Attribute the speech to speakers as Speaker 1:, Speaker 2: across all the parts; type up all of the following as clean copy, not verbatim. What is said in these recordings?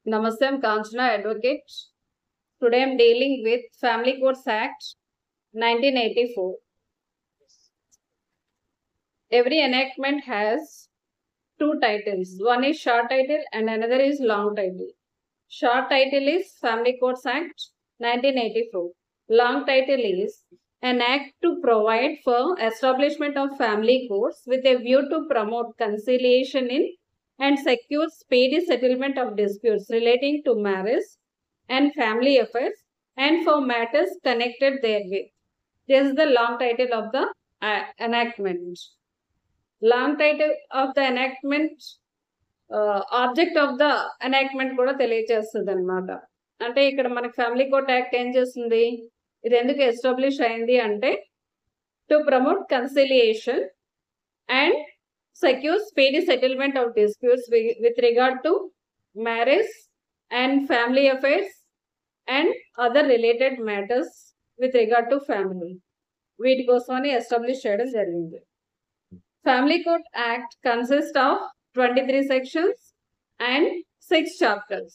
Speaker 1: Namaste, I'm Kanchana, advocate. Today I'm dealing with Family Courts Act 1984. Every enactment has two titles. One is short title and another is long title. Short title is Family Courts Act 1984. Long title is an act to provide for establishment of family courts with a view to promote conciliation in and secure speedy settlement of disputes relating to marriage and family affairs and for matters connected therewith. This is the long title of the enactment. Long title of the enactment, object of the enactment కూడా తెలియజేస్తుంది అనమాట. అంటే ఇక్కడ మనకి family court act ఏం చేస్తుంది, ఇది ఎందుకు ఎస్టాబ్లిష్ అయింది అంటే to promote conciliation and secure speedy settlement of disputes with regard to marriage and family affairs and other related matters with regard to family, వీటి కోసమని ఎస్టాబ్లిష్ చేయడం జరిగింది. Family court act consist of 23 sections and 6 chapters.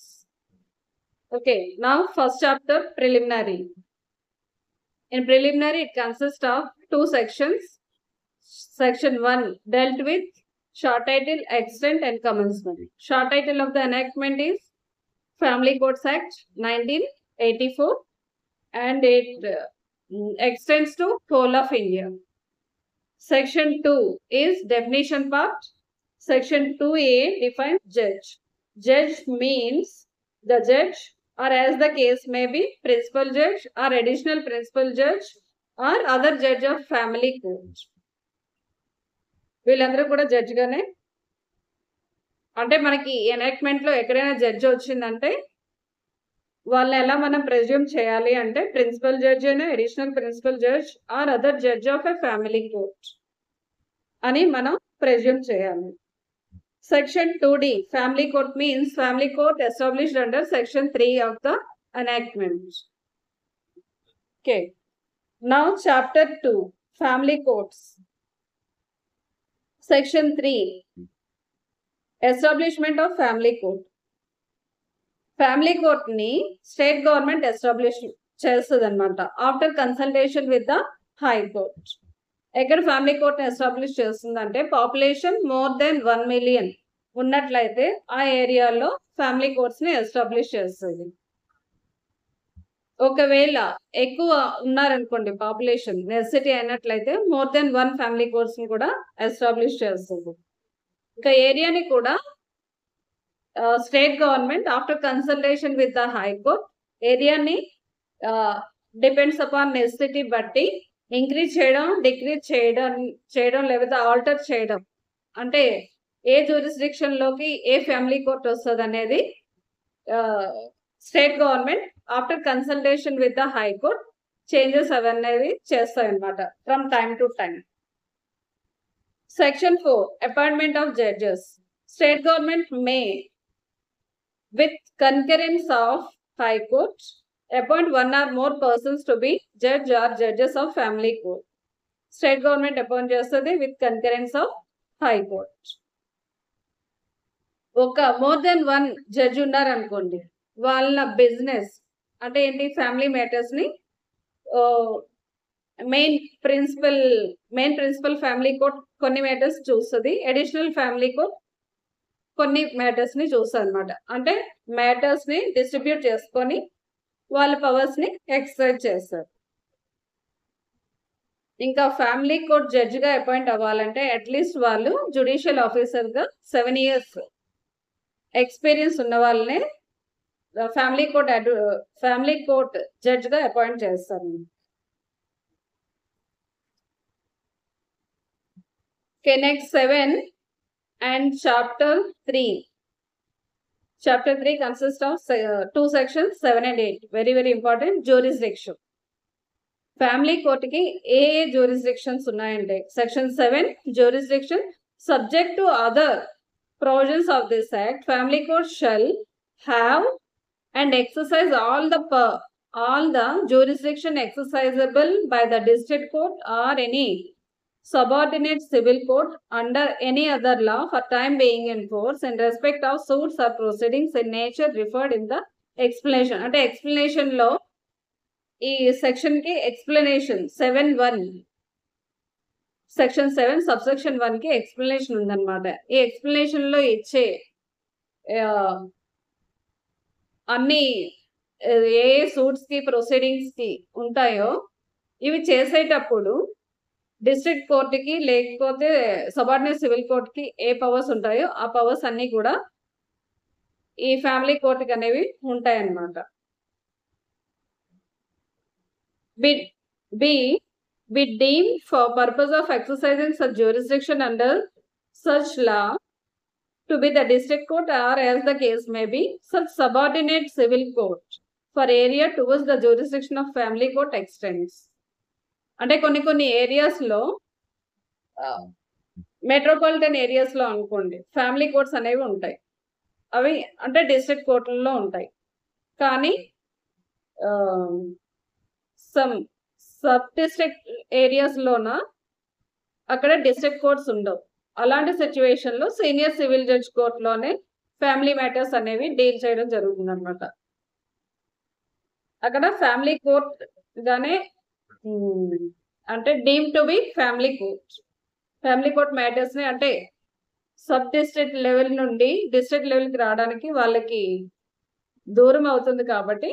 Speaker 1: Okay, now first chapter, preliminary. In preliminary, it consists of 2 sections. Section 1 dealt with short title, extent and commencement. Short title of the enactment is Family Courts Act 1984 and it extends to whole of India. Section 2 is definition part. Section 2A defines judge. Judge means the judge or as the case may be principal judge or additional principal judge or other judge of family court. వీళ్ళందరూ కూడా judge గానే, అంటే మనకి enactment లో ఎక్కడైనా judge వచ్చిందంటే వాళ్ళని ఎలా మనం ప్రెజ్యూమ్ చేయాలి అంటే ప్రిన్సిపల్ జడ్జ్ అయినా additional principal judge or other judge of a family court అని మనం ప్రెజ్యూమ్ చేయాలి. Section 2D, family court means family court established under section 3 of the enactment. Okay. Now chapter 2, family courts. Section 3, establishment of family court. Family court ni state government establish chestadannamata after consultation with the high court. ఎక్కడ family court establish చేస్తుందంటే population more than 1 million ఉన్నట్లయితే ఆ ఏరియాలో family courts ని establish చేస్తుంది. ఒకవేళ ఎక్కువ ఉన్నారనుకోండి పాపులేషన్ నెసెసిటీ అయినట్లయితే మోర్ దెన్ 1 ఫ్యామిలీ కోర్ట్స్ ని కూడా ఎస్టాబ్లిష్ చేస్తుంది. ఇంకా ఏరియాని కూడా state government after consultation with the high court ఏరియాని డిపెండ్స్ అపాన్ నెసెసిటీ బట్టి ఇంక్రీజ్ చేయడం, డిక్రీజ్ చేయడం లేకపోతే ఆల్టర్ చేయడం, అంటే ఏ జ్యూరిస్డిక్షన్ లోకి ఏ ఫ్యామిలీ కోర్ట్ వస్తుంది అనేది state government after consultation with the high court changes అవన్నీ చేస్తాయి అన్నమాట from time to time. Section 4 appointment of judges. State government May with concurrence of high court appoint one or more persons to be judge or judges of family court. State government appoint chestadi with concurrence of high court. ఒక more than 1 judge ఉన్నారు అనుకోండి, వాళ్ళ business అంటే ఏంటి, family matters ని main principle family court కొన్ని matters చూస్తుంది, additional family court కొన్ని మ్యాటర్స్ ని చూస్తుంది అనమాట. అంటే మ్యాటర్స్ ని డిస్ట్రిబ్యూట్ చేసుకొని వాళ్ళ పవర్స్ ని ఎక్సర్సైజ్ చేస్తారు. ఇంకా ఫ్యామిలీ కోర్ట్ జడ్జ్ గా అపాయింట్ అవ్వాలంటే అట్లీస్ట్ వాళ్ళు జ్యుడిషియల్ ఆఫీసర్ గా 7 years ఎక్స్పీరియన్స్ ఉన్న వాళ్ళనే ఫ్యామిలీ కోర్ట్ జడ్జ్ గా అపాయింట్ చేస్తారు. Next 7 and chapter 3. Chapter 3 consists of 2 sections, 7 and 8. Very, very important. Jurisdiction. Family court ki A jurisdictions ఉన్నాయంటే section 7 jurisdiction subject to other provisions of this act. Family court shall have and exercise all the jurisdiction exercisable by the district court or any subordinate civil court under any other law for time being in force in respect of suits or proceedings in nature referred in the explanation. అంటే explanation లో ఈ section కి explanation 7(1) section 7 subsection 1 కి explanation ఉందన్నమాట. ఈ explanation లో ఇచ్చే అన్ని ఏ సూట్స్ కి ప్రొసీడింగ్స్ కి ఉంటాయో ఇవి చేసేటప్పుడు డిస్ట్రిక్ట్ కోర్టుకి లేకపోతే సబార్డినేట్ సివిల్ కోర్టుకి ఏ పవర్స్ ఉంటాయో ఆ పవర్స్ అన్ని కూడా ఈ ఫ్యామిలీ కోర్టుకి అనేవి ఉంటాయన్నమాట. be deemed for purpose of exercising such jurisdiction under such law to be the district court or as the case may be such subordinate civil court for area towards the jurisdiction of family court extends. అంటే కొన్ని areas లో metropolitan areas లో అనుకోండి family courts అనేవి ఉంటాయి. అవి అంటే district కోర్టులలో ఉంటాయి. కానీ సబ్ డిస్ట్రిక్ట్ ఏరియాస్ లోన అక్కడ డిస్ట్రిక్ట్ కోర్ట్స్ ఉండవు. అలాంటి సిచ్యువేషన్ లో సీనియర్ సివిల్ జడ్జ్ కోర్టులోనే ఫ్యామిలీ మ్యాటర్స్ అనేవి డీల్ చేయడం జరుగుతుంది అనమాట. అక్కడ ఫ్యామిలీ కోర్ట్ గానే అంటే deem to be family court matters ని అంటే సబ్ డిస్ట్రిక్ట్ లెవెల్ నుండి డిస్ట్రిక్ట్ లెవెల్ కి రావడానికి వాళ్ళకి దూరం అవుతుంది కాబట్టి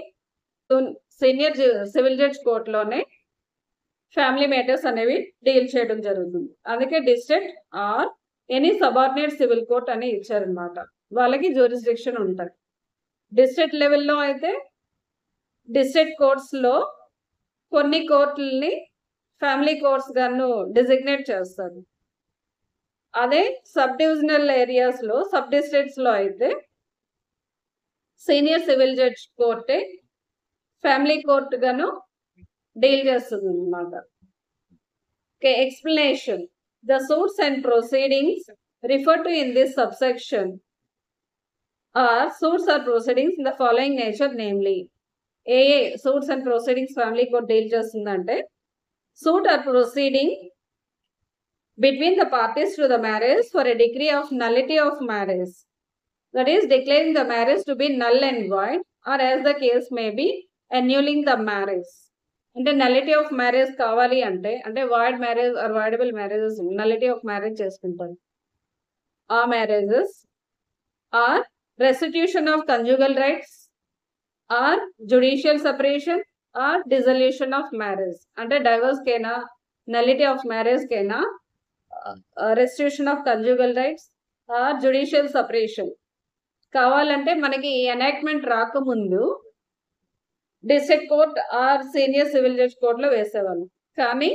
Speaker 1: సీనియర్ సివిల్ జడ్జ్ కోర్టులోనే ఫ్యామిలీ మ్యాటర్స్ అనేవి డీల్ చేయడం జరుగుతుంది. అందుకే district or any subordinate civil court అని ఇచ్చారనమాట. వాళ్ళకి జ్యూరిస్డిక్షన్ ఉంటుంది. డిస్ట్రిక్ట్ లెవెల్లో అయితే డిస్ట్రిక్ట్ కోర్ట్స్ లో కొన్ని కోర్టుల్ని ఫ్యామిలీ కోర్ట్స్ గాను డిజిగ్నేట్ చేస్తారు. అదే సబ్ డివిజనల్ ఏరియాస్ లో సబ్ డిస్ట్రిక్ట్స్ లో అయితే సీనియర్ సివిల్ జడ్జ్ కోర్టే ఫ్యామిలీ కోర్ట్ గాను డీల్ చేస్తుంది అన్నమాట. Okay, explanation. The suits and proceedings refer to in this subsection or suits or proceedings in the following nature, namely. A suits and proceedings family court deal చేస్తుందంటే suit or proceeding between the parties to the marriage for a decree of నల్లిటీ of marriage, that is declaring the marriage to be null and void or as the case may be annulling the marriage. అంటే nullity of marriage కావాలి అంటే void marriage or voidable marriages nullity of marriage చేసుకుంటారు. ఆ marriages or restitution of conjugal rights or judicial separation or dissolution of marriage. అంటే divorce కైనా nullity of marriage కైనా restitution of conjugal rights or judicial separation కావాలంటే మనకి ఈ enactment రాకముందు district court or senior civil judge కోర్టులో వేసేవాళ్ళు. కానీ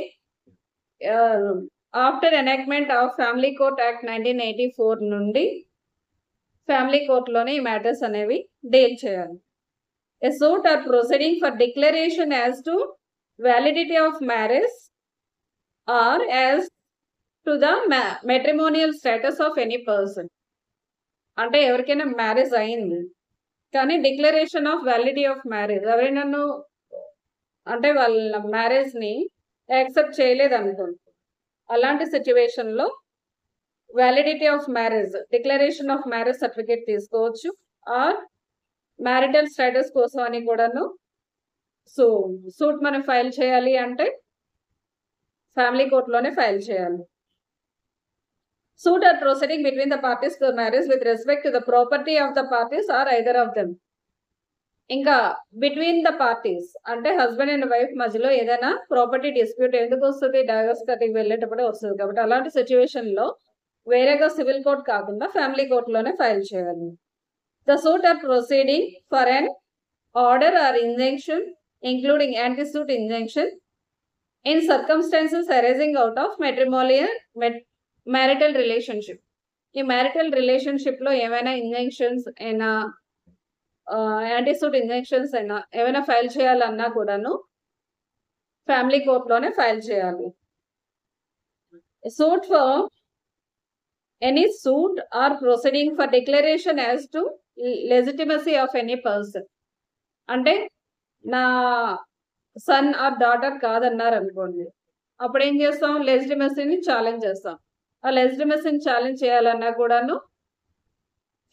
Speaker 1: after enactment of family court act 1984 నుండి ఫ్యామిలీ కోర్టులోనే ఈ మ్యాటర్స్ అనేవి డీల్ చేయాలి. A suit or proceeding for declaration as to validity of marriage or as to the matrimonial status of any person. అంటే ఎవరికైనా మ్యారేజ్ అయింది కానీ declaration of validity of marriage ఎవరైనా అంటే వాళ్ళ మ్యారేజ్ ని యాక్సెప్ట్ చేయలేదు అనుకోండి, అలాంటి సిచ్యువేషన్ లో validity of marriage declaration of marriage certificate తీసుకోవచ్చు. ఆర్ మ్యారిటల్ స్టేటస్ కోసం అని కూడాను సూట్ మనం ఫైల్ చేయాలి అంటే ఫ్యామిలీ కోర్టులోనే ఫైల్ చేయాలి. Suit or proceeding between the parties to the marriage with respect to the property of the parties or either of them. ఇంకా బిట్వీన్ ద పార్టీస్ అంటే హస్బెండ్ అండ్ వైఫ్ మధ్యలో ఏదైనా property dispute ఎందుకు వస్తుంది, divorce cutting వెళ్ళేటప్పుడే వస్తుంది. కాబట్టి అలాంటి situation లో వేరేగా సివిల్ కోర్ట్ కాకుండా ఫ్యామిలీ కోర్టులోనే ఫైల్ చేయాలి. The suit or proceeding for an order or injunction including anti suit injunction in circumstances arising out of marital relationship. ఈ మ్యారిటల్ రిలేషన్షిప్ లో ఏమైనా ఇంజంక్షన్స్ అయినా యాంటీసూట్ ఇంజంక్షన్స్ అయినా ఏమైనా ఫైల్ చేయాలన్నా కూడాను ఫ్యామిలీ కోర్టులోనే ఫైల్ చేయాలి. Suit for any suit or proceeding for declaration as to legitimacy of any person. అంటే నా సన్ ఆర్ డాటర్ కాదన్నారు అనుకోండి, అప్పుడు ఏం చేస్తాం, లెజిటిమసీని ఛాలెంజ్ చేస్తాం. ఆ లెజిటిమసీని ఛాలెంజ్ చేయాలన్నా కూడాను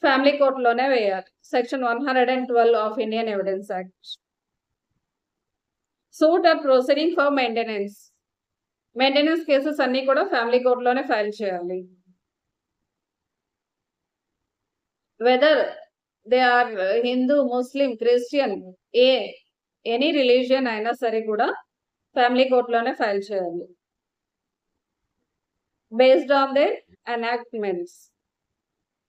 Speaker 1: ఫ్యామిలీ కోర్టులోనే వేయాలి. Section 112 of Indian evidence act. Suit or proceeding for maintenance. Maintenance cases అన్ని కూడా ఫ్యామిలీ కోర్టులోనే ఫైల్ చేయాలి. Whether they are Hindu, Muslim, Christian, any religion అయినా సరే కూడా ఫ్యామిలీ కోర్టులోనే ఫైల్ చేయాలి. Based on the enactments.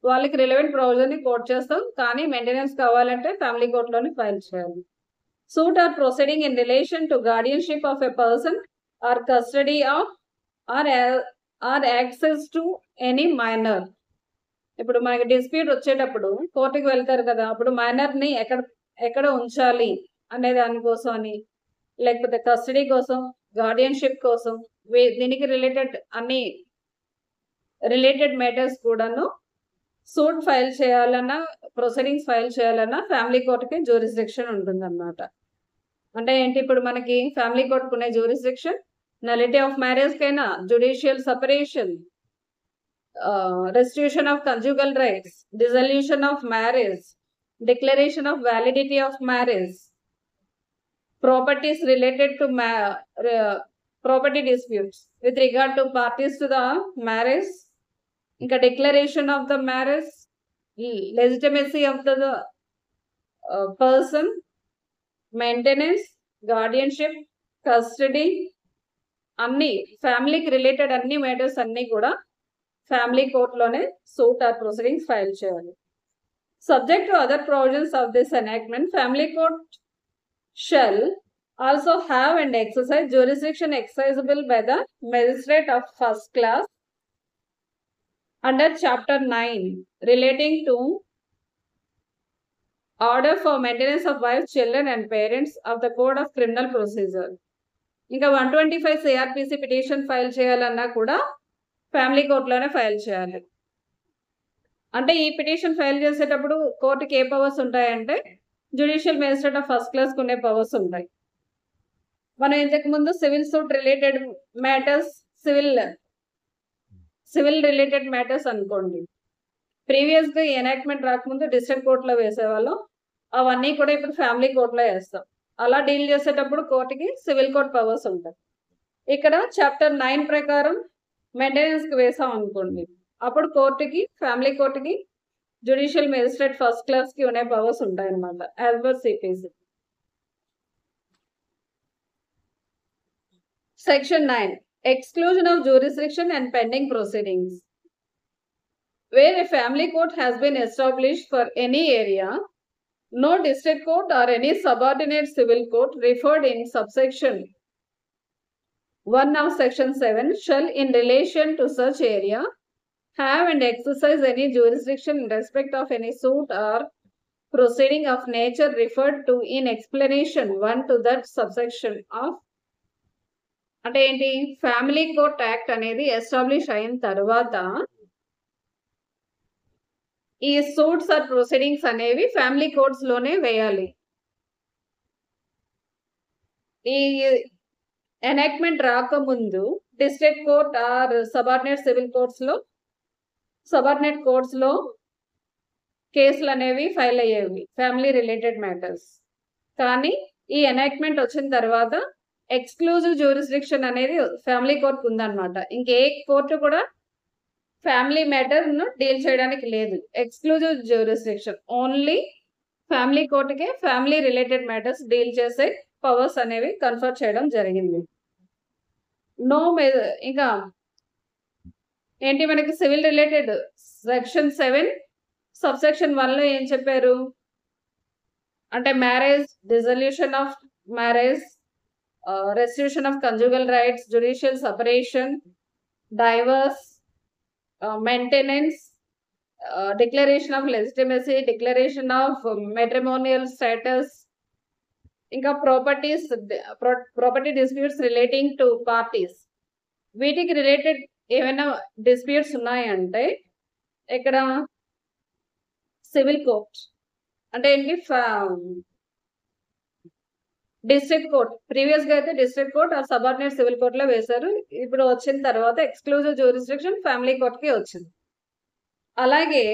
Speaker 1: వాళ్ళకి రిలవెంట్ ప్రొవిజన్ ని కోట్ చేస్తాం, కానీ మెయింటెనెన్స్ కావాలంటే ఫ్యామిలీ కోర్టులోనే ఫైల్ చేయాలి. Suit or proceeding in relation to guardianship of a person or custody of or access to any minor. ఇప్పుడు మనకి డిస్ప్యూట్ వచ్చేటప్పుడు కోర్టుకి వెళ్తారు కదా, అప్పుడు మైనర్ ని ఎక్కడ ఉంచాలి అనే దానికోసం అని, లేకపోతే కస్టడీ కోసం, గార్డియన్షిప్ కోసం, దీనికి రిలేటెడ్ అన్ని రిలేటెడ్ మ్యాటర్స్ కూడాను సూట్ ఫైల్ చేయాలన్నా, ప్రొసీడింగ్స్ ఫైల్ చేయాలన్నా ఫ్యామిలీ కోర్టుకి జ్యూరిస్డిక్షన్ ఉంటుంది అన్నమాట. అంటే ఏంటి, ఇప్పుడు మనకి ఫ్యామిలీ కోర్టుకు ఉన్న జ్యూరిస్డిక్షన్ నలిటీ ఆఫ్ మ్యారేజ్ కైనా, judicial separation, restitution of conjugal rights, dissolution of marriage, declaration of validity of marriage, properties related to property disputes with regard to parties to the marriage, ఇంకా declaration of the marriage, legitimacy of the person, maintenance, guardianship, custody, అన్ని ఫ్యామిలీకి related అన్ని matters అన్ని కూడా family కోర్టులోనే suit or proceedings file చేయాలి. Subject to other provisions of this enactment, family court shall also have and exercise jurisdiction exercisable by the magistrate of first class under chapter 9 relating to order for maintenance of wives, children and parents of the code of criminal procedure. ఇంకా 125 CRPC petition file చేయాలన్నా కూడా family కోర్టులోనే file చేయాలి. అంటే ఈ petition file చేసేటప్పుడు కోర్టుకి ఏ powers ఉంటాయంటే, judicial magistrate of first class ఉండే పవర్స్ ఉంటాయి. మనం ఇంతకు ముందు civil suit related matters, civil related matters అనుకోండి, ప్రీవియస్ గా ఎనాక్ట్మెంట్ రాకముందు డిస్ట్రిక్ట్ కోర్టులో వేసేవాళ్ళం, అవన్నీ కూడా ఇప్పుడు ఫ్యామిలీ కోర్టులో వేస్తాం. అలా డీల్ చేసేటప్పుడు కోర్టుకి సివిల్ కోర్ట్ పవర్స్ ఉంటాయి. ఇక్కడ చాప్టర్ 9 ప్రకారం మెయింటెనెన్స్ కి వేసాం అనుకోండి, అప్పుడు కోర్టుకి, ఫ్యామిలీ కోర్టుకి జ్యుడిషియల్ మేజిస్ట్రేట్ ఫస్ట్ క్లాస్ కి ఉండే పవర్స్ ఉంటాయి అన్నమాట, as per CPC. Section 9. Exclusion of jurisdiction and pending proceedings. Where a family court has been established for any area, no district court or any subordinate civil court referred in subsection 1 of section 7 shall in relation to such area have and exercise any jurisdiction in respect of any suit or proceeding of nature referred to in explanation 1 to that subsection of. అంటే ఏంటి, family court act అనేది establish అయిన తర్వాత ఈ suits or proceedings అనేవి family courts లోనే వేయాలి. ఈ ఎనాక్ట్మెంట్ రాకముందు district court or subordinate civil courts లో, సబార్డినేట్ కోర్ట్స్ లో కేసులు అనేవి ఫైల్ అయ్యేవి, ఫ్యామిలీ రిలేటెడ్ మ్యాటర్స్. కానీ ఈ ఎనాక్ట్మెంట్ వచ్చిన తర్వాత ఎక్స్క్లూజివ్ జ్యూరిస్డిక్షన్ అనేది ఫ్యామిలీ కోర్ట్ ఉందన్నమాట. ఇంకే కోర్టు కూడా ఫ్యామిలీ మ్యాటర్ ను డీల్ చేయడానికి లేదు. ఎక్స్క్లూజివ్ జ్యూరిస్డిక్షన్ ఓన్లీ ఫ్యామిలీ కోర్టుకే ఫ్యామిలీ రిలేటెడ్ మ్యాటర్స్ డీల్ చేసే పవర్స్ అనేవి కన్ఫర్ చేయడం జరిగింది. ఇంకా ఏంటి, మనకి సివిల్ రిలేటెడ్ సెక్షన్ 7 సబ్సెక్షన్ 1 లో ఏం చెప్పారు అంటే, marriage, dissolution of marriage, restitution of conjugal rights, judicial separation, divorce, maintenance, declaration of legitimacy, declaration of matrimonial status, ఇంకా property disputes relating to parties. వీటికి రిలేటెడ్ ఏమైనా డిస్ప్యూట్స్ ఉన్నాయంటే ఇక్కడ సివిల్ కోర్ట్ అంటే ఏంటి, డిస్ట్రిక్ట్ కోర్ట్, ప్రీవియస్ గా అయితే district court ఆ సబార్డినేట్ సివిల్ కోర్ట్ లో వేశారు. ఇప్పుడు వచ్చిన తర్వాత ఎక్స్క్లూజివ్ జ్యూరిస్డిక్షన్ ఫ్యామిలీ కోర్ట్ కి వచ్చింది. అలాగే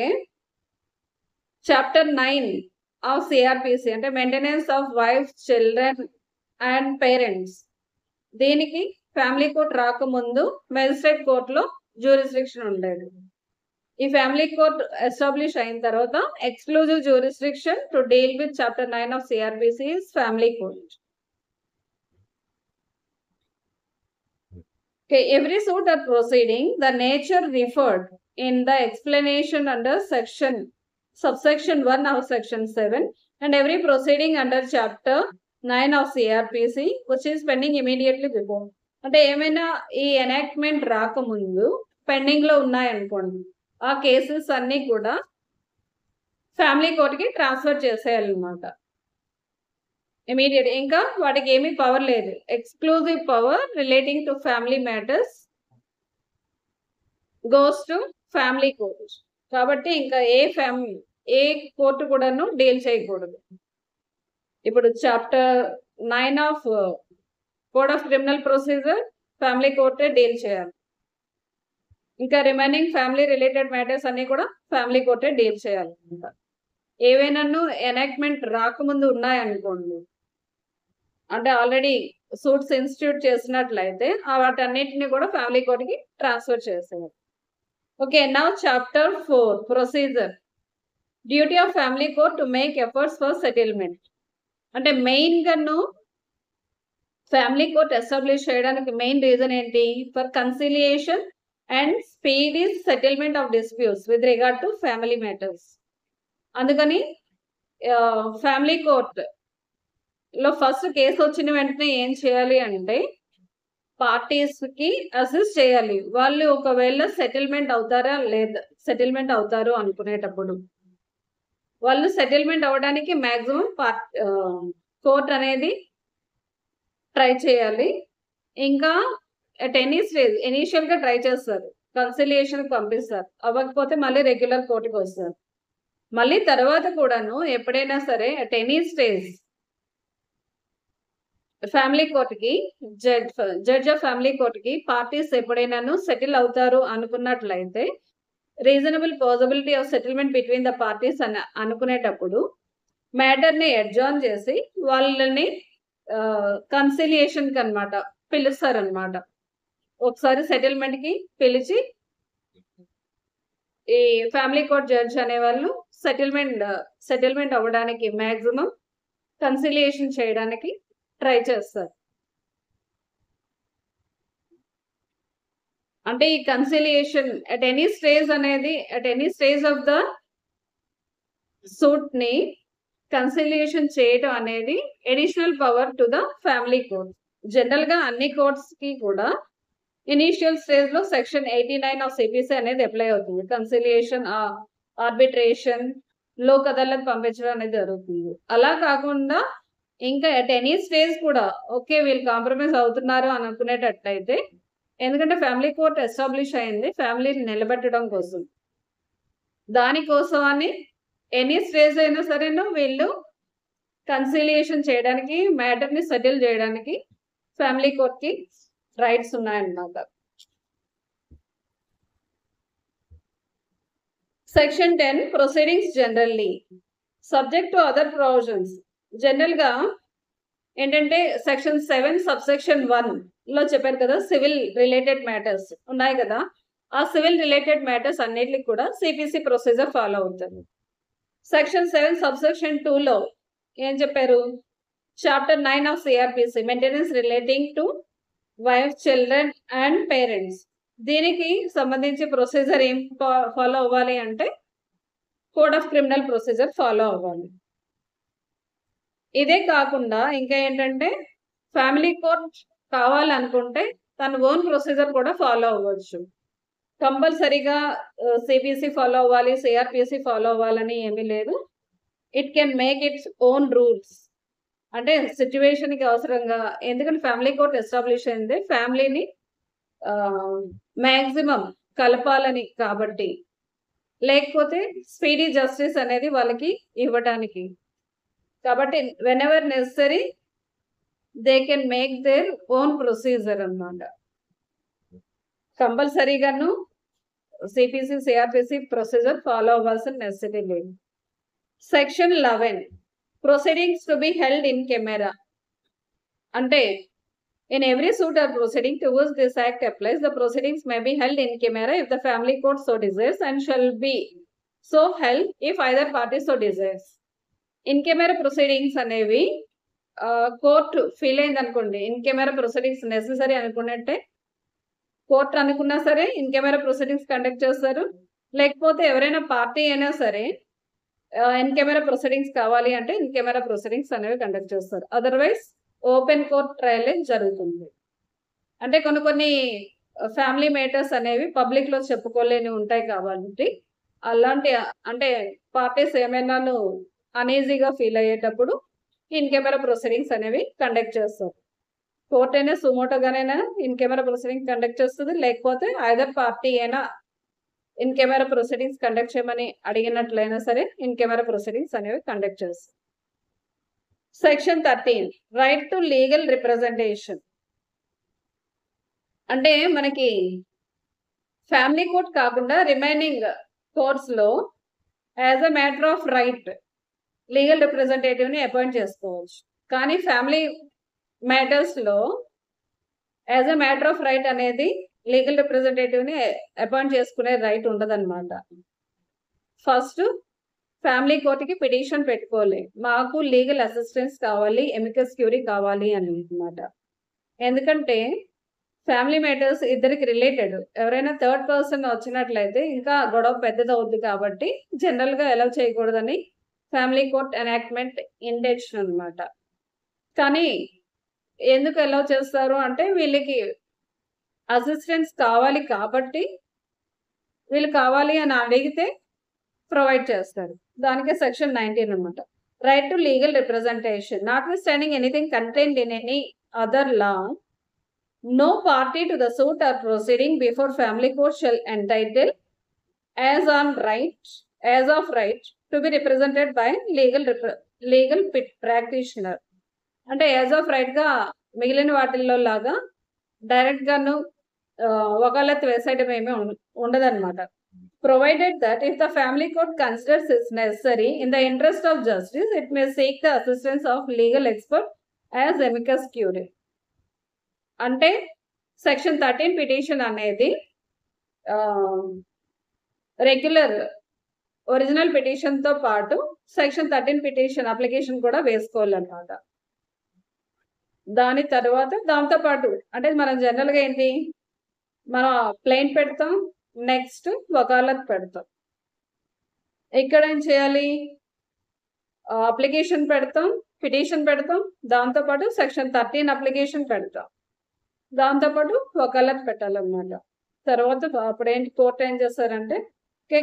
Speaker 1: చాప్టర్ 9 ఆఫ్ సిఆర్పిసి అంటే maintenance of wife, children and parents, దీనికి ఫ్యామిలీ కోర్ట్ రాకముందు మెజిస్ట్రేట్ కోర్టులో జ్యూరిస్డిక్షన్ ఉండేది. ఈ ఫ్యామిలీ కోర్ట్ ఎస్టాబ్లిష్ అయిన తర్వాత exclusive jurisdiction to deal with chapter 9 of CrPC is family court. Okay, every suit or proceeding, the nature referred in the explanation under subsection 1 of section 7 and every proceeding under chapter 9 of CRPC which is pending immediately before. అంటే ఏమైనా ఈ enactment రాకముందు pending లో ఉన్నాయనుకోండి, ఆ cases అన్ని కూడా family కోర్టుకి ట్రాన్స్ఫర్ చేసేయాలన్నమాట ఇమీడియట్. ఇంకా వాటికి ఏమీ పవర్ లేదు. Exclusive power relating to family matters goes to family court. కాబట్టి ఇంకా ఏ కోర్టు కూడాను డీల్ చేయకూడదు. ఇప్పుడు chapter 9 of code of criminal procedure family కోర్టే డీల్ చేయాలి. ఇంకా రిమైనింగ్ ఫ్యామిలీ రిలేటెడ్ మ్యాటర్స్ అన్ని కూడా ఫ్యామిలీ కోర్టే డీల్ చేయాలి. ఏవైనా ఎనాక్ట్మెంట్ రాకముందు ఉన్నాయనుకోండి, అంటే ఆల్రెడీ సూట్స్ ఇన్స్టిట్యూట్ చేసినట్లయితే వాటన్నిటిని కూడా ఫ్యామిలీ కోర్టుకి ట్రాన్స్ఫర్ చేసేయాలి. Okay, now chapter 4 procedure. Duty of family court to make efforts for settlement. అంటే మెయిన్ గాను ఫ్యామిలీ కోర్ట్ ఎస్టాబ్లిష్ చేయడానికి మెయిన్ రీజన్ ఏంటి? For conciliation and speedy settlement of disputes with regard to family matters. అందుకని family court లో first case వచ్చిన వెంటనే ఏం చేయాలి అంటే పార్టీస్ కి అసిస్ట్ చేయాలి. వాళ్ళు ఒకవేళ సెటిల్మెంట్ అవుతారా లేదా, సెటిల్మెంట్ అవుతారు అనుకునేటప్పుడు వాళ్ళు సెటిల్మెంట్ అవ్వడానికి మాక్సిమం కోర్ట్ అనేది ట్రై చేయాలి. ఇంకా అట్ ఎనీ స్టేజ్ ఇనీషియల్ గా ట్రై చేస్తారు, కన్సిలియేషన్ పంపిస్తారు. అవ్వకపోతే మళ్ళీ రెగ్యులర్ కోర్టుకి వస్తారు. మళ్ళీ తర్వాత కూడాను ఎప్పుడైనా సరే అట్ ఎనీ స్టేజ్ ఫ్యామిలీ కోర్టుకి జడ్జ్ ఆఫ్ ఫ్యామిలీ కోర్టుకి పార్టీస్ ఎప్పుడైనాను సెటిల్ అవుతారు అనుకున్నట్లయితే reasonable possibility of settlement between the parties అని అనుకునేటప్పుడు మ్యాటర్ ని అడ్జార్న్ చేసి వాళ్ళని కన్సిలియేషన్ కి అనమాట పిలుస్తారనమాట. ఒకసారి సెటిల్మెంట్ కి పిలిచి ఈ ఫ్యామిలీ కోర్ట్ జడ్జ్ అనేవాళ్ళు సెటిల్మెంట్ అవ్వడానికి మాక్సిమం కన్సిలియేషన్ చేయడానికి ట్రై చేస్తారు. అంటే ఈ కన్సిలియేషన్ అట్ ఎనీ స్టేజ్ అనేది at any stage of the suit ని కన్సిలియేషన్ చేయడం అనేది additional power to the family court. General గా అన్ని కోర్ట్స్ కి కూడా ఇనీషియల్ స్టేజ్ లో సెక్షన్ 89 ఆఫ్ సిపిసి అనేది అప్లై అవుతుంది. కన్సిలియేషన్, ఆర్బిట్రేషన్, లోక్ అదాలత్ పంపించడం అనేది జరుగుతుంది. అలా కాకుండా ఇంకా అట్ ఎనీ స్టేజ్ కూడా ఓకే వీళ్ళు కాంప్రమైజ్ అవుతున్నారు అని అనుకునేటట్లయితే, ఎందుకంటే ఫ్యామిలీ కోర్ట్ ఎస్టాబ్లిష్ అయింది ఫ్యామిలీని నిలబెట్టడం కోసం, దానికోసం అని ఎనీ స్టేజ్ అయినా సరేను వీళ్ళు కన్సిలియేషన్ చేయడానికి, మ్యాటర్ ని సెటిల్ చేయడానికి ఫ్యామిలీ కోర్ట్ కి రైట్స్ ఉన్నాయన్నమాట. Section 10 proceedings generally subject to other provisions. General గా ఏంటంటే సెక్షన్ 7 సబ్సెక్షన్ 1 లో చెప్పారు కదా, సివిల్ రిలేటెడ్ మ్యాటర్స్ ఉన్నాయి కదా, ఆ సివిల్ రిలేటెడ్ మ్యాటర్స్ అన్నిటికి కూడా సిపిసి ప్రొసీజర్ ఫాలో అవుతుంది. సెక్షన్ 7 సబ్సెక్షన్ 2 లో ఏం చెప్పారు? Chapter 9 of CrPC maintenance relating to wife, children and parents, దీనికి సంబంధించి ప్రొసీజర్ ఏం ఫాలో అవ్వాలి అంటే code of criminal procedure follow అవ్వాలి. ఇదే కాకుండా ఇంకా ఏంటంటే ఫ్యామిలీ కోర్ట్ కావాలనుకుంటే తన ఓన్ ప్రొసీజర్ కూడా ఫాలో అవ్వచ్చు. కంపల్సరీగా సిపిసి ఫాలో అవ్వాలి, సిఆర్పిసి ఫాలో అవ్వాలని ఏమీ లేదు. It can make its own rules. అంటే సిచ్యువేషన్ కి అవసరంగా, ఎందుకంటే ఫ్యామిలీ కోర్ట్ ఎస్టాబ్లిష్ అయింది ఫ్యామిలీని మ్యాక్సిమం కలపాలని కాబట్టి, లేకపోతే స్పీడీ జస్టిస్ అనేది వాళ్ళకి ఇవ్వడానికి. కాబట్టి when ever necessary they can make their own procedure అన్నమాట. కంపల్సరీగాను సిపిసి సిఆర్పిసి ప్రొసీజర్ ఫాలో అవ్వాల్సిన నెసెసిటీ లేదు. Section 11 proceedings to be held in camera. అంటే in every suit or proceeding to which this act applies, the proceedings may be held in camera if the family court so desires and shall be so held if either party so desires. In camera proceedings అనేవి court feel అయింది అనుకోండి, in camera proceedings necessary అనుకున్నట్టే court అనుకున్నా సరే in camera proceedings conduct చేస్తారు. లేకపోతే ఎవరైనా party అయినా సరే ఇన్ కెమెరా ప్రొసీడింగ్స్ కావాలి అంటే ఇన్ కెమెరా ప్రొసీడింగ్స్ అనేవి కండక్ట్ చేస్తారు. అదర్వైజ్ ఓపెన్ కోర్ట్ ట్రయల్ జరుగుతుంది. అంటే కొన్ని ఫ్యామిలీ మేటర్స్ అనేవి పబ్లిక్ లో చెప్పుకోలేని ఉంటాయి కాబట్టి అలాంటి అంటే పార్టీస్ ఏమైనాను అనీజీగా ఫీల్ అయ్యేటప్పుడు ఇన్ కెమెరా ప్రొసీడింగ్స్ అనేవి కండక్ట్ చేస్తారు. కోర్ట్ అయినా సుమోటోగానైనా ఇన్ కెమెరా ప్రొసీడింగ్స్ కండక్ట్ చేస్తుంది. లేకపోతే ఐదర్ పార్టీ అయినా ఇన్ కెమెరా ప్రొసీడింగ్స్ కండక్ట్ చేయమని అడిగినట్లయినా సరే ఇన్ కెమెరా ప్రొసీడింగ్స్ అనేవి కండక్ట్ చేస్తారు. Section 13 right to legal representation. అంటే మనకి ఫ్యామిలీ కోర్ట్ కాకుండా రిమైనింగ్ కోర్ట్స్ లో as a matter of right legal representative ని అపాయింట్ చేసుకోవచ్చు. కానీ ఫ్యామిలీ మ్యాటర్స్ లో as a matter of right అనేది లీగల్ రిప్రజెంటేటివ్ ని అపాయింట్ చేసుకునే రైట్ ఉండదన్నమాట. ఫస్ట్ ఫ్యామిలీ కోర్టుకి పిటిషన్ పెట్టుకోవాలి, మాకు లీగల్ అసిస్టెన్స్ కావాలి, ఎమికస్ క్యూరీ కావాలి అని అన్నమాట. ఎందుకంటే ఫ్యామిలీ మ్యాటర్స్ ఇద్దరికి రిలేటెడ్, ఎవరైనా థర్డ్ పర్సన్ వచ్చినట్లయితే ఇంకా గొడవ పెద్దదవుద్ది కాబట్టి జనరల్ గా అలౌ చేయకూడదని ఫ్యామిలీ కోర్ట్ ఎనాక్ట్మెంట్ ఇంటెన్షన్ అన్నమాట. కానీ ఎందుకు అలౌ చేస్తారు అంటే వీళ్ళకి అసిస్టెన్స్ కావాలి కాబట్టి వీళ్ళు కావాలి అని అడిగితే ప్రొవైడ్ చేస్తారు. దానికే సెక్షన్ 19 అన్నమాట. Right to legal representation not with standing anything contained in any other law, no party to the suit or proceeding before family court shall entitle as of right to be represented by legal practitioner. అంటే as of right గా మిగిలిన వాటిల్లో లాగా direct గాను వకాలత్ వేసేయడం ఏమీ ఉండదన్నమాట. Provided that if the family court considers it necessary in the interest of justice, it may seek the assistance of legal expert as amicus curiae. అంటే section 13 petition అనేది regular original petition తో పాటు section 13 petition application కూడా వేసుకోవాలన్నమాట. దాని తర్వాత దాంతో పాటు అంటే మనం జనరల్ గా ఏంటి మనం ప్లెయిన్ పెడతాం, నెక్స్ట్ వకాలత్ పెడతాం. ఇక్కడ ఏం చేయాలి, అప్లికేషన్ పెడతాం, పిటిషన్ పెడతాం, దాంతోపాటు సెక్షన్ 13 అప్లికేషన్ పెడతాం, దాంతోపాటు వకాలత్ పెట్టాలన్నమాట. తర్వాత అప్పుడేంటి కోర్ట్ ఏం చేస్తారంటే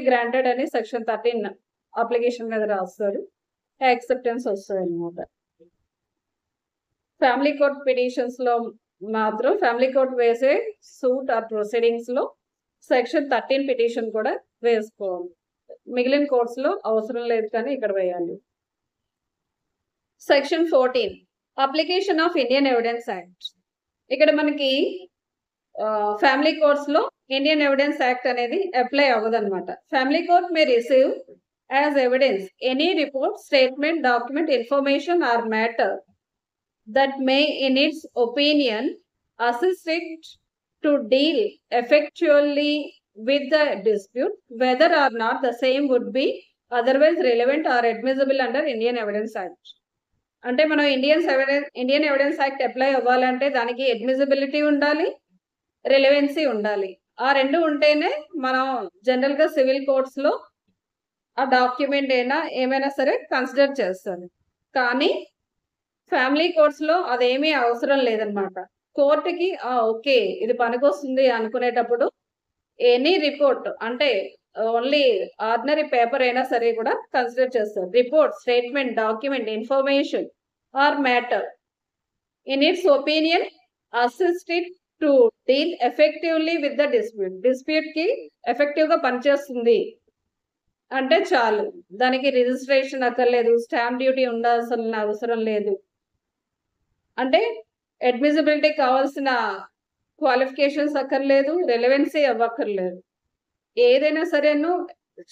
Speaker 1: గ్రాంటెడ్ అని సెక్షన్ 13 అప్లికేషన్ మీద రాస్తారు, యాక్సెప్టెన్స్ వస్తుంది అన్నమాట. ఫ్యామిలీ కోర్ట్ పిటిషన్స్ లో మాత్రం ఫ్యామిలీ కోర్ట్ వేసే సూట్ ఆర్ ప్రొసీడింగ్స్ లో సెక్షన్ 13 పిటిషన్ కూడా వేసుకోవాలి. మిగిలిన కోర్ట్స్ లో అవసరం లేదు కానీ ఇక్కడ వేయాలి. Section 14 application of Indian evidence act. ఇక్కడ మనకి ఫ్యామిలీ కోర్ట్స్ లో ఇండియన్ ఎవిడెన్స్ యాక్ట్ అనేది అప్లై అవ్వదన్నమాట. Family court may receive as evidence any report, statement, document, information or matter that may in its opinion assist it to deal effectually with the dispute, whether or not the same would be otherwise relevant or admissible under Indian Evidence Act. అంటే మనం Indian evidence act apply అవ్వాలంటే దానికి admissibility ఉండాలి, relevancy ఉండాలి. ఆ రెండు ఉంటేనే మనం జనరల్ గా సివిల్ కోర్ట్స్ లో ఆ డాక్యుమెంట్ అయినా ఏమైనా సరే కన్సిడర్ చేస్తారు. కానీ ఫ్యామిలీ కోర్ట్స్ లో అదేమీ అవసరం లేదనమాట. కోర్టుకి ఓకే ఇది పనికొస్తుంది అనుకునేటప్పుడు ఎనీ రిపోర్ట్ అంటే ఓన్లీ ఆర్డినరీ పేపర్ అయినా సరే కూడా కన్సిడర్ చేస్తారు. Report, statement, document, information or matter in it's opinion assist it to deal effectively with the dispute. Dispute కి ఎఫెక్టివ్ గా పనిచేస్తుంది అంటే చాలు, దానికి రిజిస్ట్రేషన్ అక్కర్లేదు, స్టాంప్ డ్యూటీ ఉండాల్సిన అవసరం లేదు, అంటే అడ్మిసిబిలిటీ కావాల్సిన క్వాలిఫికేషన్స్ అక్కర్లేదు, రెలవెన్సీ అవ్వక్కర్లేదు. ఏదైనా సరేను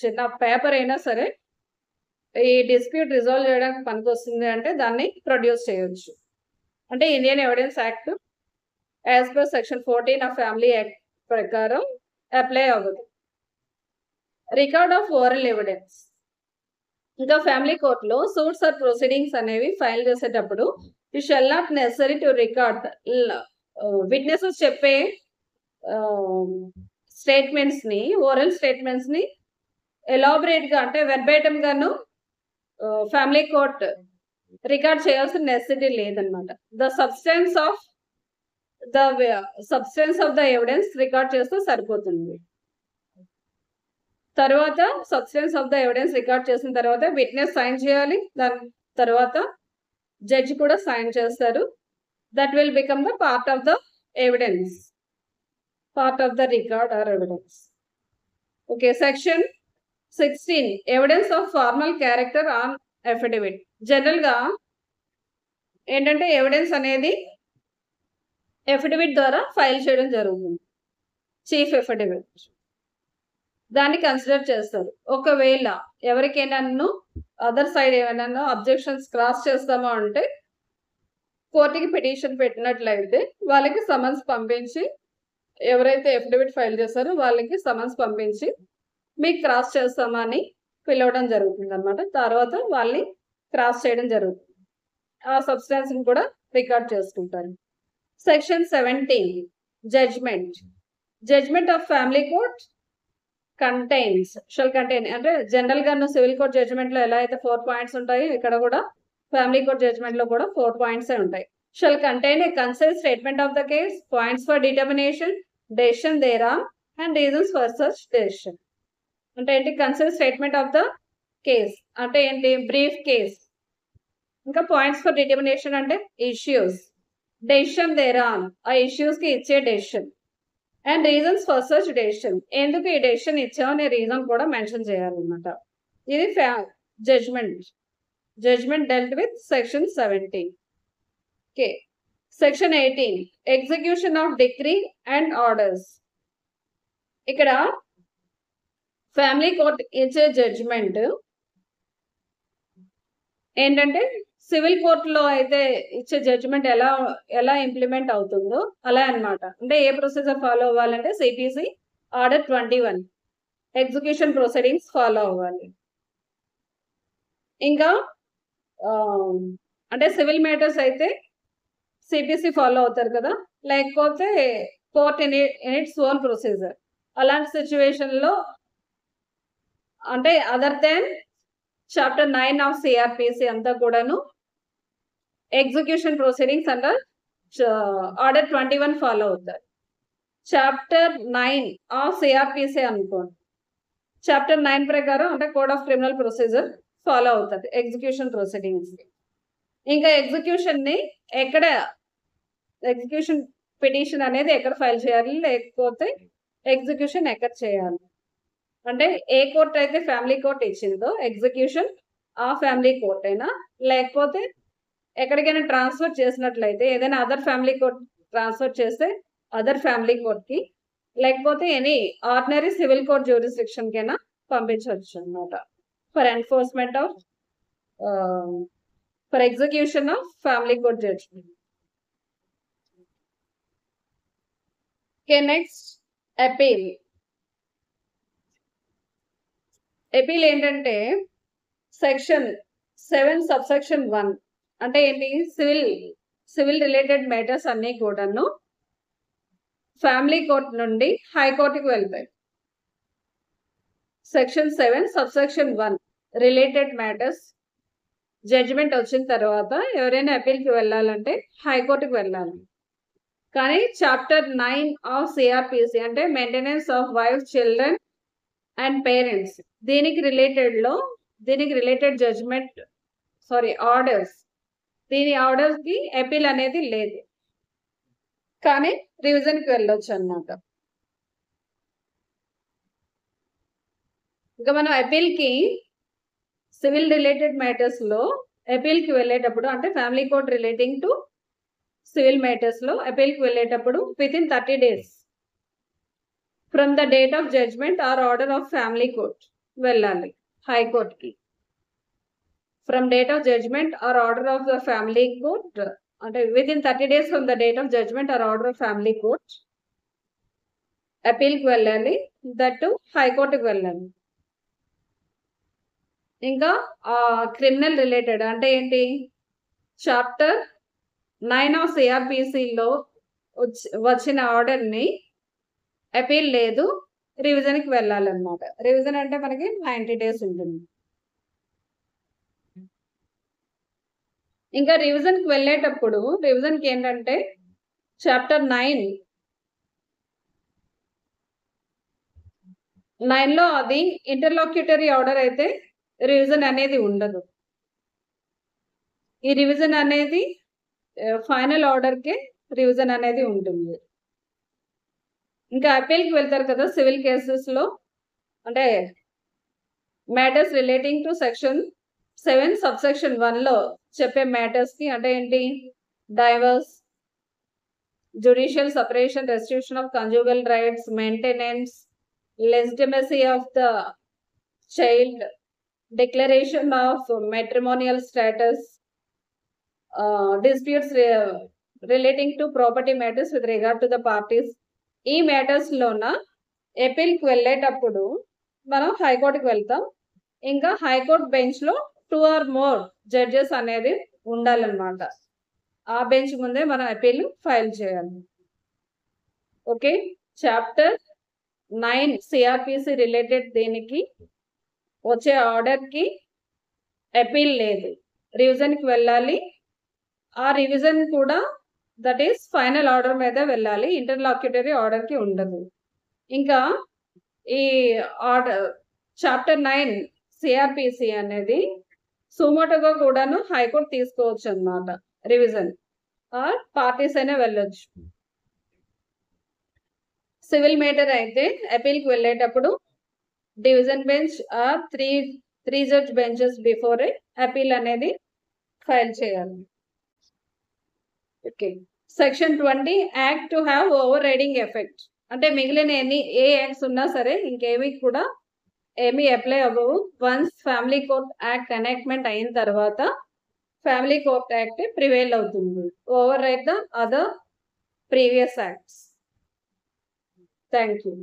Speaker 1: చిన్న పేపర్ అయినా సరే ఈ డిస్ప్యూట్ రిజాల్వ్ చేయడానికి పనికొస్తుంది అంటే దాన్ని ప్రొడ్యూస్ చేయొచ్చు. అంటే Indian evidence act as per section 14 of family act ప్రకారం అప్లై అవ్వదు. Record of oral evidence. ఇంకా ఫ్యామిలీ కోర్టులో సూట్స్ ఆర్ ప్రొసీడింగ్స్ అనేవి ఫైల్ చేసేటప్పుడు you shall not necessary to record witnesses చెప్పే స్టేట్మెంట్స్ ని, ఓరల్ స్టేట్మెంట్స్ ని ఎలాబరేట్ గా అంటే వెర్బేటమ్ గాను ఫ్యామిలీ కోర్ట్ రికార్డ్ చేయాల్సిన నెసెసిటీ లేదనమాట. The substance of the evidence record చేస్తే సరిపోతుంది. తర్వాత substance of the evidence record చేసిన తర్వాత విట్నెస్ సైన్ చేయాలి. దాని తర్వాత జడ్జి కూడా సైన్ చేస్తారు. That will become the part of the evidence, part of the record or evidence. Okay, section 16 evidence of formal character on affidavit. General గా ఏంటంటే evidence అనేది ఎఫిడవిట్ ద్వారా ఫైల్ చేయడం జరుగుతుంది, చీఫ్ ఎఫిడవిట్. దాన్ని కన్సిడర్ చేస్తారు. ఒకవేళ ఎవరికైనా అదర్ సైడ్ ఏమైనా అబ్జెక్షన్స్ క్రాస్ చేస్తామో అంటే కోర్టుకి పిటిషన్ పెట్టినట్లయితే వాళ్ళకి సమన్స్ పంపించి, ఎవరైతే ఎఫిడవిట్ ఫైల్ చేస్తారో వాళ్ళకి సమన్స్ పంపించి మీకు క్రాస్ చేస్తామని పిలవడం జరుగుతుంది అనమాట. తర్వాత వాళ్ళని క్రాస్ చేయడం జరుగుతుంది. ఆ సబ్స్టాన్స్ ని కూడా రికార్డ్ చేసుకుంటారు. Section 17 judgment. Judgment of family court shall contain అంటే జనరల్ గా సివిల్ కోర్ట్ జడ్జ్మెంట్ లో ఎలా అయితే 4 పాయింట్స్ ఉంటాయి, ఇక్కడ కూడా ఫ్యామిలీ కోర్ట్ జడ్జ్మెంట్ లో కూడా 4 పాయింట్స్ ఉంటాయి. Shall contain a concise statement of the case, points for determination, decision thereon and reasons for such decision. అంటే ఏంటి concise statement of the case అంటే ఏంటి, బ్రీఫ్ కేస్. ఇంకా పాయింట్స్ ఫర్ డిటర్మినేషన్ అంటే issues, decision thereon ఆ issues కి ఇచ్చే decision, and reasons for such decision ఎందుకు ఈ డెసిషన్ ఇచ్చామనే రీజన్ కూడా మెన్షన్ చేయాలన్నమాట. ఇది judgment dealt with section 17. Okay, section 18 execution of decree and orders. ఇక్కడ ఫ్యామిలీ కోర్ట్ ఇచ్చే జడ్జ్మెంట్ ఏంటంటే సివిల్ కోర్టులో అయితే ఇచ్చే జడ్జ్మెంట్ ఎలా ఇంప్లిమెంట్ అవుతుందో అలా అన్నమాట. అంటే ఏ ప్రొసీజర్ ఫాలో అవ్వాలంటే CPC order 21 execution proceedings follow అవ్వాలి. ఇంకా అంటే సివిల్ మ్యాటర్స్ అయితే సిపిసి ఫాలో అవుతారు కదా, లేకపోతే court in its own procedure. అలాంటి సిచ్యువేషన్ లో అంటే other than chapter 9 of CrPC అంతా కూడాను execution proceedings under order 21 follow అవుతారు. చాప్టర్ 9 ఆఫ్ సిఆర్పిసి అనుకోండి, చాప్టర్ 9 ప్రకారం అంటే code of criminal procedure follow అవుతుంది ఎగ్జిక్యూషన్ ప్రొసీడింగ్స్. ఇంకా ఎగ్జిక్యూషన్ పిటిషన్ అనేది ఎక్కడ ఫైల్ చేయాలి, లేకపోతే ఎగ్జిక్యూషన్ ఎక్కడ చేయాలి అంటే ఏ కోర్ట్ అయితే ఫ్యామిలీ కోర్ట్ ఇచ్చిందో ఎగ్జిక్యూషన్ ఆ ఫ్యామిలీ కోర్ట్ అయినా, లేకపోతే ఎక్కడికైనా ట్రాన్స్ఫర్ చేసినట్లయితే ఏదైనా అదర్ ఫ్యామిలీ కోర్ట్ ట్రాన్స్ఫర్ చేస్తే అదర్ ఫ్యామిలీ కోర్ట్ కి, లేకపోతే any ordinary civil court jurisdiction కైనా పంపించవచ్చు అన్నమాట for enforcement of for execution of family court judgment. Okay, next appeal. Appeal ఏంటంటే సెక్షన్ 7 సబ్సెక్షన్ 1 అంటే ఏంటి, సివిల్ రిలేటెడ్ మ్యాటర్స్ అన్ని కూడాను ఫ్యామిలీ కోర్ట్ నుండి హైకోర్టుకి వెళ్తాయి. Section 7 subsection 1 related matters judgment వచ్చిన తర్వాత ఎవరైనా అపీల్కి వెళ్ళాలంటే హైకోర్టుకి వెళ్ళాలి. కానీ చాప్టర్ 9 ఆఫ్ సిఆర్పిసి అంటే maintenance of wife, children and parents దీనికి రిలేటెడ్ జడ్జ్మెంట్ ఆర్డర్స్, దీని ఆర్డర్స్ కి అపీల్ అనేది లేదు, కానీ రివిజన్ కి వెళ్ళొచ్చు అన్నమాట. ఇంకా మనం అపీల్ కి సివిల్ రిలేటెడ్ మ్యాటర్స్ లో అపీల్ కి వెళ్ళేటప్పుడు అంటే family court relating to civil మ్యాటర్స్లో అపీల్కి వెళ్ళేటప్పుడు within 30 days from the date of judgment or order of family court వెళ్ళాలి హైకోర్టుకి. From date of judgment or order of the family court అంటే within 30 days from the date of judgment or order of family court అపీల్కి వెళ్ళాలి, that హైకోర్టుకి వెళ్ళాలి. ఇంకా criminal related అంటే ఏంటి, చాప్టర్ 9 ఆఫ్ సిఆర్పిసిలో వచ్చిన ఆర్డర్ని అపీల్ లేదు, రివిజన్కి వెళ్ళాలన్నమాట. రివిజన్ అంటే మనకి 90 days ఉంటుంది. ఇంకా రివిజన్కి వెళ్ళేటప్పుడు రివిజన్కి ఏంటంటే చాప్టర్ 9లో అది ఇంటర్లాక్యుటరీ ఆర్డర్ అయితే రివిజన్ అనేది ఉండదు. ఈ రివిజన్ అనేది ఫైనల్ ఆర్డర్కే రివిజన్ అనేది ఉంటుంది. ఇంకా అపీల్కి వెళ్తారు కదా సివిల్ కేసెస్లో, అంటే matters relating to section 7 subsection 1లో చెప్పే మ్యాటర్స్కి అంటే ఏంటి, divorce, judicial separation, restriction of conjugal rights, maintenance, legitimacy of the child, declaration of matrimonial status, disputes relating to property matters with regard to the parties. ఈ matters లోన అపీల్కి వెళ్ళేటప్పుడు మనం హైకోర్టుకి వెళ్తాం. ఇంకా హైకోర్టు బెంచ్ లో 2 or more జడ్జెస్ అనేది ఉండాలన్నమాట. ఆ బెంచ్ ముందే మనం అపీల్ ఫైల్ చేయాలి. ఓకే, చాప్టర్ 9 సిఆర్పిసి రిలేటెడ్ దీనికి వచ్చే ఆర్డర్కి అపీల్ లేదు, రివిజన్కి వెళ్ళాలి. ఆ రివిజన్ కూడా దట్ ఈస్ ఫైనల్ ఆర్డర్ మీద వెళ్ళాలి, ఇంటర్లాక్యుటరీ ఆర్డర్కి ఉండదు. ఇంకా ఈ ఆర్డర్ చాప్టర్ 9 సిఆర్పిసి అనేది సుమోటోగా కూడాను హైకోర్టు తీసుకోవచ్చు అన్నమాట. రివిజన్ ఆర్ పార్టీస్ అయినా వెళ్ళొచ్చు. సివిల్ మేటర్ అయితే అపీల్కి వెళ్ళేటప్పుడు division bench or three judge benches before appeal అనేది ఫైల్ చేయాలి. Okay, section 20 act to have overriding effect అంటే మిగిలిన ఏ యాక్ట్స్ ఉన్నా సరే ఇంకేమి కూడా ఏమి అప్లై అవ్వవు. Once family court act enactment అయిన తర్వాత ఫ్యామిలీ కోర్ట్ యాక్ట్ ప్రివేల్ అవుతుంది, override the other previous acts. Thank you.